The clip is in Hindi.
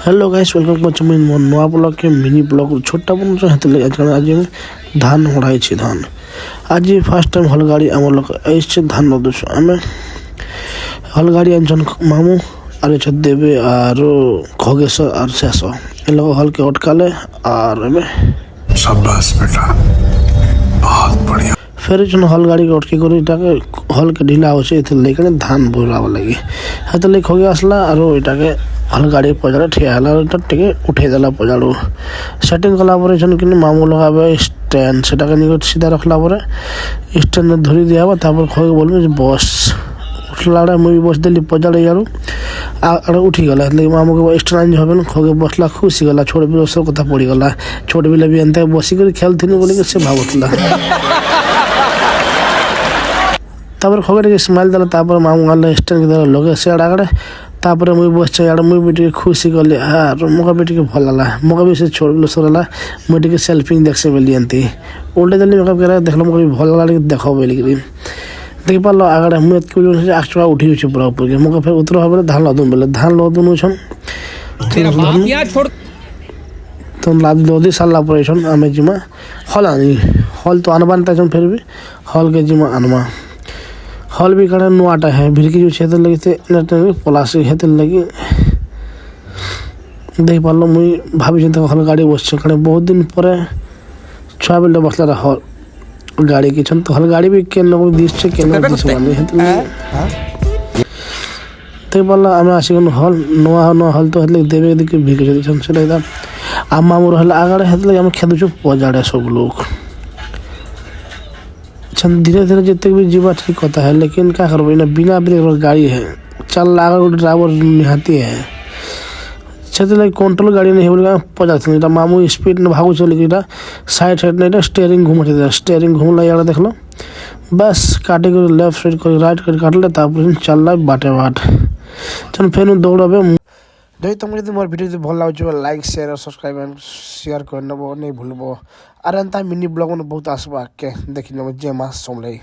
हेलो गाइस वेलकम करछु मैं मोर नवा ब्लॉग के मिनी ब्लॉग छोटा बन हाथ ले आज धान होड़ाई छी धान आज फर्स्ट टाइम हल गाड़ी आम लोग ऐसे धान नदुछ आम हल गाड़ी आनछन मामू आरे छ देवे और खगेश और शेष ए लोग हल के अटकाले और एमे शाबाश बेटा बहुत बढ़िया फिर जन हल गाड़ी के अटके करी इटाके हल के ढीला हो से लेके धान बोराव लगी हाथ ले खगे आसला और इटाके हल गाड़ी पजाड़े ठियाला टिके उठे देला पजाड़ू सेटिंग कला परे जन कि मामू लगाबे स्टैंड सेटाके निकट सीधा रखला परे स्टैंड धरी दिया तापर खगे बोलबे जे बस उठला मुई बस देली पजाड़े यारू आड़े उठी गला એટલે मामू के स्टैंड হবে না खगे बसला खुशी गला छोड़ भी सब कथा पड़ी गला छोड़ बिले भी एंते बसी कर खेल थिन बोले से भावतला तापर खगे स्माइल देला तापर मामू वाला स्टैंड के लगे से आड़े तापर मुई बस यार मुई बेटी खुशी गले और मोका बेटी के भल लागला मोका भी से छोड़ सरला मुई बेटी के सेल्फी देख से बेली अंती उल्टे दिल्ली मेकअप करे देखला मोका भी भल लागला देखो बेली करी देख पालो आगड़े मुई के जो आक्चुआ उठी छ पूरा ऊपर के मोका फिर उतर হবে धान लदुन बेले धान लदुन छन तेरा बाप यार छोड़ तो लाद लोदी साला परे छन आमे जिमा हल आनी हल तो अनबानता छन फिर भी हल के जिमा अनमा हल भी कड़े नुआटा है भिड़की जो क्षेत्र लगी थे प्लास्टिक हेतु लगी देख पालो मुई भाभी चिंता हल गाड़ी बस कड़े बहुत दिन पर छुआ बेले बसला हल गाड़ी की छन तो हल गाड़ी भी के लोग दिस छे के लोग दिस वाले हेतु देख पालो आमे आसिगन हल नुआ हल तो हेतु देवे दिके भिके छन से एकदम आम्मा मोर हल आगड़े हेतु आमे खेदु छु पजाड़े सब लोग धीरे धीरे जितने भी जीवा ठीक होता है लेकिन क्या करो ना बिना ब्रेक गाड़ी है चल लागा ड्राइवर निहाती है छते कंट्रोल गाड़ी नहीं बोलेगा पचास मामू स्पीड में भागो चले गई साइड साइड नहीं स्टेयरिंग घूम स्टेयरिंग घूमला यार देख लो बस काटे कर लेफ्ट साइड कर राइट कर काट ले तापर चल रहा बाटे बाट चल फिर दौड़बे যদি তুমি যদি মোর ভিডিও ভাল লাগুছে লাইক শেয়ার और सब्सक्राइब एंड शेयर कर नबो नहीं भूलबो और अंता मिनी ब्लॉग में बहुत आसबा के देखि नबो जय मां सोमलाई।